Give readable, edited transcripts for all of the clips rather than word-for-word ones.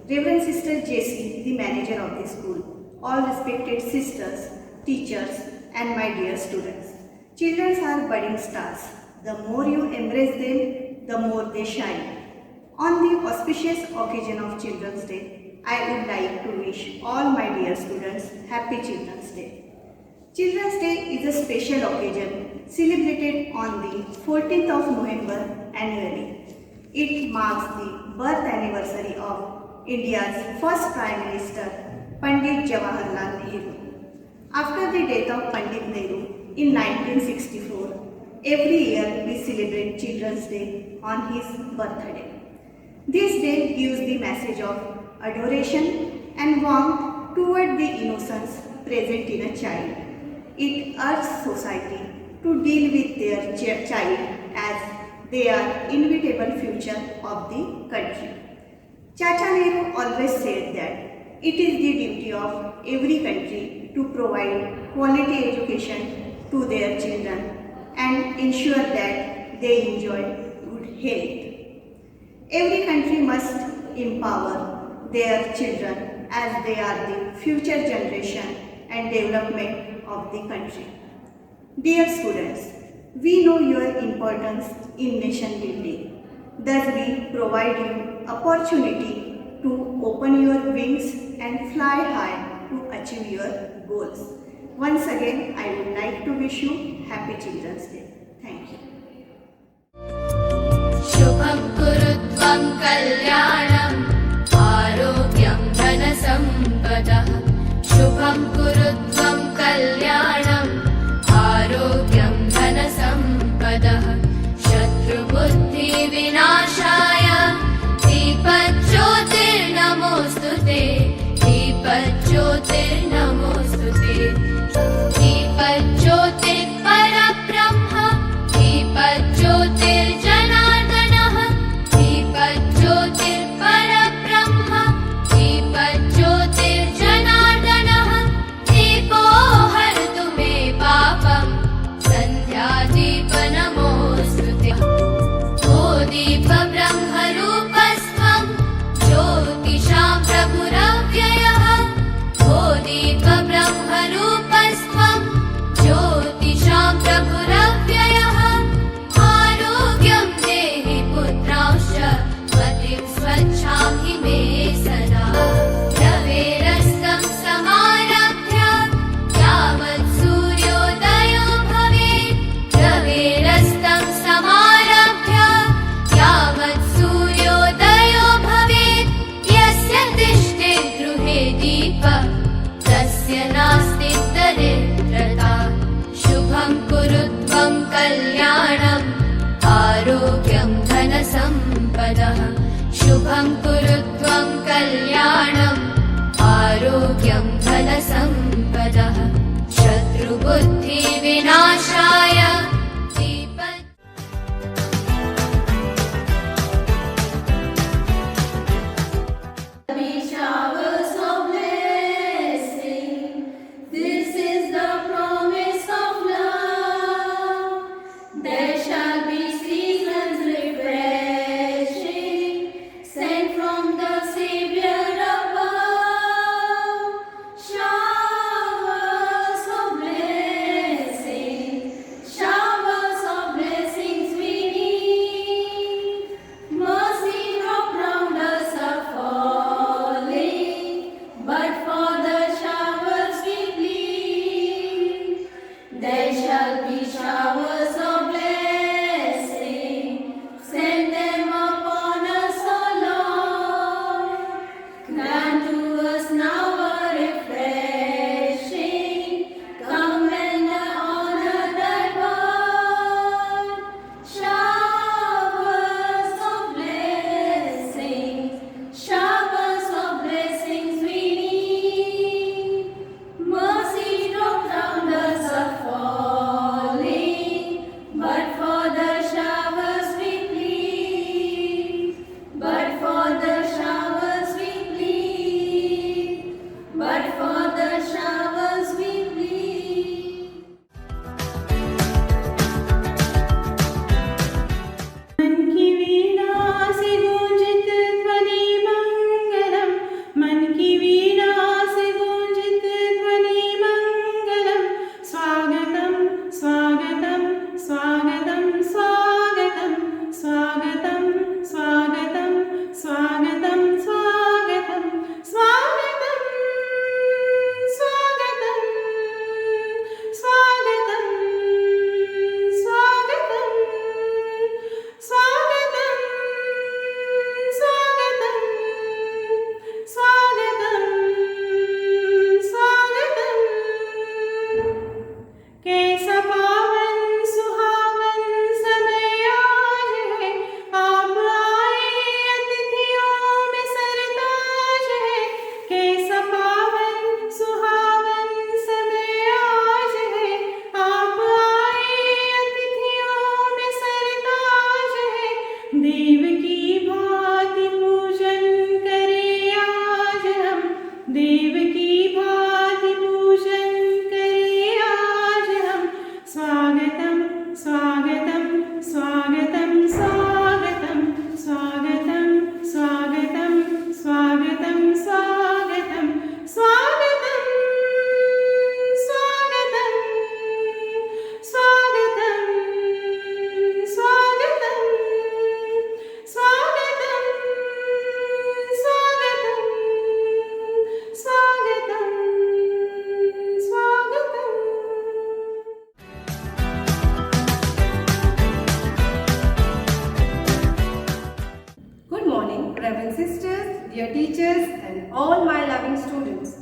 Reverend Sister Jessie, the manager of the school, all respected sisters, teachers, and my dear students. Children are budding stars. The more you embrace them, the more they shine. On the auspicious occasion of Children's Day, I would like to wish all my dear students Happy Children's Day. Children's Day is a special occasion celebrated on the 14th of November annually. It marks the birth anniversary of India's first Prime Minister, Pandit Jawaharlal Nehru. After the death of Pandit Nehru in 1964, every year we celebrate Children's Day on his birthday. This day gives the message of adoration and warmth toward the innocence present in a child. It urges society to deal with their child as they are inevitable future of the country. Chacha Nehru always said that it is the duty of every country to provide quality education to their children and ensure that they enjoy good health. Every country must empower their children as they are the future generation and development of the country. Dear students, we know your importance in nation building. Thus we provide you opportunity to open your wings and fly high to achieve your goals. Once again, I would like to wish you Happy Children's Day. Thank you. शुभं कुरुत्वं कल्याणम् आरोग्यं धनसम्पदः शुभं कुरुत्वं कल्याणम् आरोग्यं धनसम्पदः शत्रुबुद्धिविनाशाय दीपज्योतिर्नमोऽस्तुते दीपज्योतिर्नमोऽस्तुते दीपज्योतिर्परब्रह्म दीपज्योतिर्जनार्दनः दीपज्योतिर्परब्रह्म दीपज्योतिर्जनार्दनः दीपो हरतु मे पापं सन्ध्यादीपनमोऽस्तुते ओ दीपब्रह्मरूपस्त्वं ज्योतिषां प्रभुरव्ययः ओ दीपब्रह्मरूपस्त्वं ज्योतिषां प्रभुरव्ययः आरोग्यं देहि पुत्रांश्च मतिं स्वच्छां हि मे सदा रवेरस्तं समारभ्य यावत् सूर्योदयो भवेत् रवेरस्तं समारभ्य यावत् सूर्योदयो भवेत् यस्य तिष्ठेत् गृहे दीपः तस्य नास्ति दरिद्रता शुभं कुरुत्वं कल्याणम् आरोग्यं धनसम्पदः शुभं कुरुत्वं कल्याणम् आरोग्यं धनसम्पदः शत्रुबुद्धिविनाशाय Showers of blessing, this is the promise of love. There shall be seasons refreshing, sent from the Savior above. Showers of blessing, showers of blessings we need. Mercy drop round us are falling, but for the showers we plead. There shall be showers of blessing, send them upon us, O Lord. Grant to us now a refreshing, come and honor thy word. Showers of blessings, showers of blessings we need. Mercy drop round us are falling, but for the showers we plead. But for the showers we plead. देव की भांति पूजन करे आज हम। स्वागतम स्वागतम स्वागतम स्वागतम स्वागतम स्वागतम स्वागतम स्वागतम स्वागतम स्वागतम स्वागतम स्वागतम स्वागतम स्वागतम स्वागतम Good morning, Reverend Sisters, dear teachers, and all my loving students.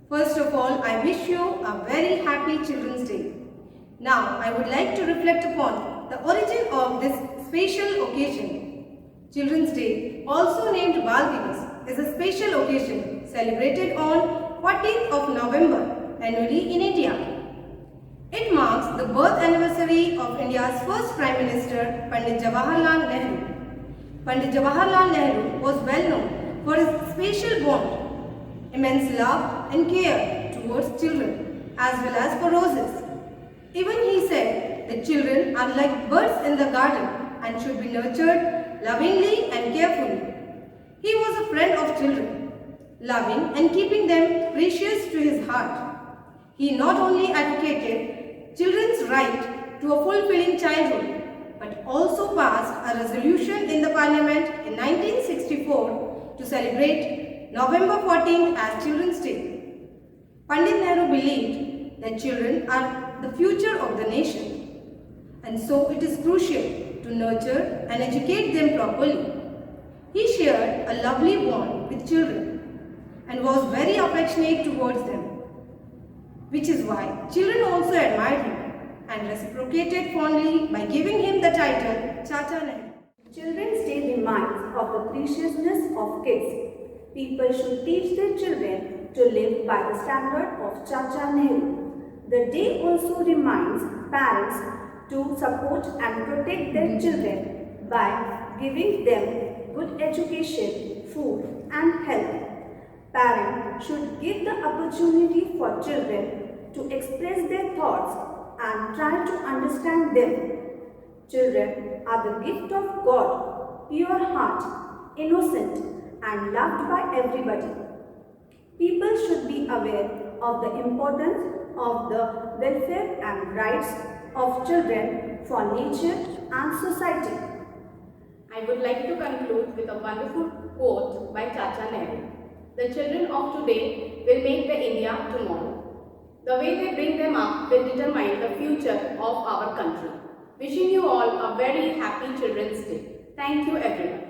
First of all, I wish you a very happy Children's Day. Now, I would like to reflect upon the origin of this special occasion. Children's Day, also named Bal Divas, is a special occasion celebrated on 14th of November annually in India. It marks the birth anniversary of India's first Prime Minister, Pandit Jawaharlal Nehru. Pandit Jawaharlal Nehru was well known for his special bond, immense love and care towards children as well as for roses. Even he said that children are like birds in the garden and should be nurtured lovingly and carefully. He was a friend of children, loving and keeping them precious to his heart. He not only advocated children's right to a fulfilling childhood, but also passed a resolution in the Parliament in 1964 to celebrate November 14th as Children's Day. Pandit Nehru believed that children are the future of the nation, and so it is crucial to nurture and educate them properly. He shared a lovely bond with children and was very affectionate towards them, which is why children also admired him and reciprocated fondly by giving him the title Chacha Nehru. Children's Day reminds of the preciousness of kids. People should teach their children to live by the standard of Chacha Nehru. The day also reminds parents to support and protect their children by giving them good education, food and health. Parents should give the opportunity for children to express their thoughts and try to understand them. Children are the gift of God, pure heart, innocent and loved by everybody. People should be aware of the importance of the welfare and rights of children for nature and society. I would like to conclude with a wonderful quote by Chacha Nehru. The children of today will make the India tomorrow. The way they bring them up will determine the future of our country. Wishing you all a very happy Children's Day. Thank you everyone.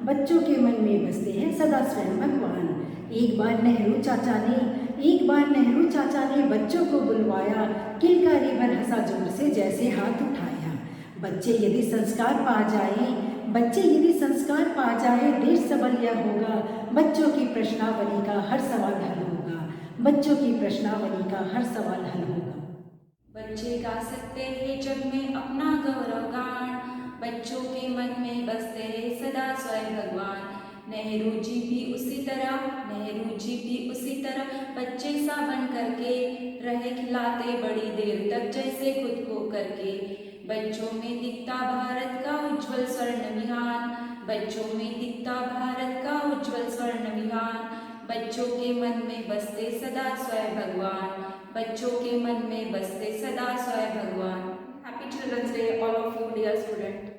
बच्चों के मन में बसते हैं सदा स्वयं भगवान। एक बार नेहरू चाचा ने बच्चों को बुलवाया, किलकारी भर हंसा जोर से जैसे हाथ उठाया। बच्चे यदि संस्कार पा जाए देश सबल यह होगा, बच्चों की प्रश्नावली का हर सवाल हल होगा, बच्चों की प्रश्नावली का हर सवाल हल होगा। बच्चे गा सकते हैं जग में अपना गौरव गान, बच्चों के मन में बसते हैं सदा स्वयं भगवान। नेहरू जी भी उसी तरह बच्चे सा बन करके रहे खिलाते बड़ी देर तक जैसे खुद को करके। बच्चों में दिखता भारत का उज्जवल स्वर्ण विहान, बच्चों में दिखता भारत का उज्जवल स्वर्ण विहान। बच्चों के मन में बसते सदा स्वयं भगवान, बच्चों के मन में बसते सदा स्वयं भगवान। Happy children's day all of you dear student.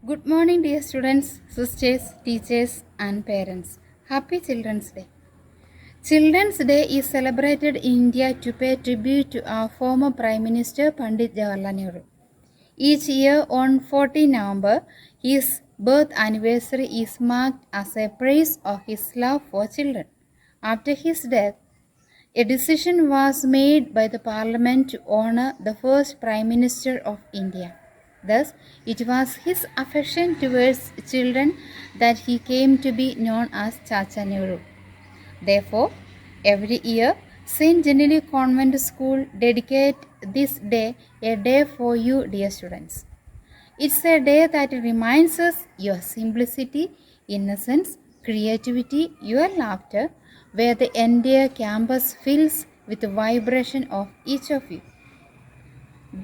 Good morning, dear students, sisters, teachers, and parents. Happy Children's Day. Children's Day is celebrated in India to pay tribute to our former Prime Minister Pandit Jawaharlal Nehru. Each year on 14 November, his birth anniversary is marked as a praise of his love for children. After his death, a decision was made by the Parliament to honor the first Prime Minister of India. Thus, it was his affection towards children that he came to be known as Chacha Nehru. Therefore, every year, St. Genevieve Convent School dedicate this day, a day for you, dear students. It's a day that reminds us your simplicity, innocence, creativity, your laughter, where the entire campus fills with the vibration of each of you.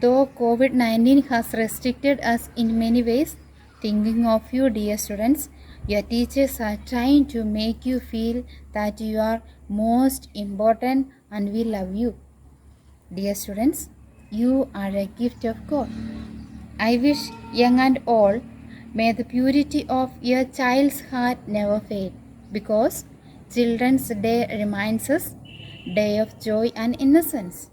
Though COVID-19 has restricted us in many ways, thinking of you, dear students, your teachers are trying to make you feel that you are most important and we love you. Dear students, you are a gift of God. I wish young and old, may the purity of your child's heart never fade, because Children's Day reminds us day of joy and innocence.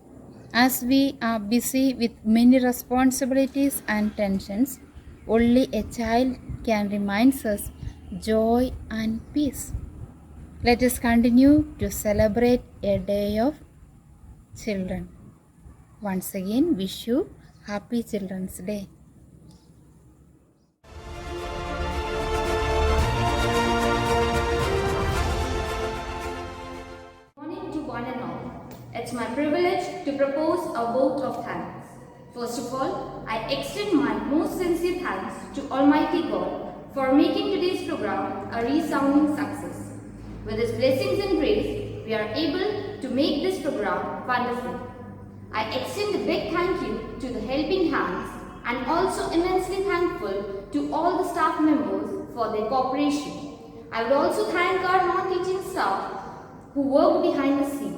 As we are busy with many responsibilities and tensions, only a child can remind us joy and peace. Let us continue to celebrate a day of children. Once again, wish you Happy Children's Day. Morning to one and all. It's my privilege to propose a vote of thanks. First of all, I extend my most sincere thanks to Almighty God for making today's program a resounding success. With His blessings and grace, we are able to make this program wonderful. I extend a big thank you to the helping hands and also immensely thankful to all the staff members for their cooperation. I would also thank our non-teaching staff who worked behind the scene.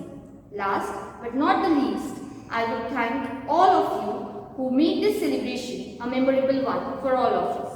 Last but not the least, I would thank all of you who made this celebration a memorable one for all of us.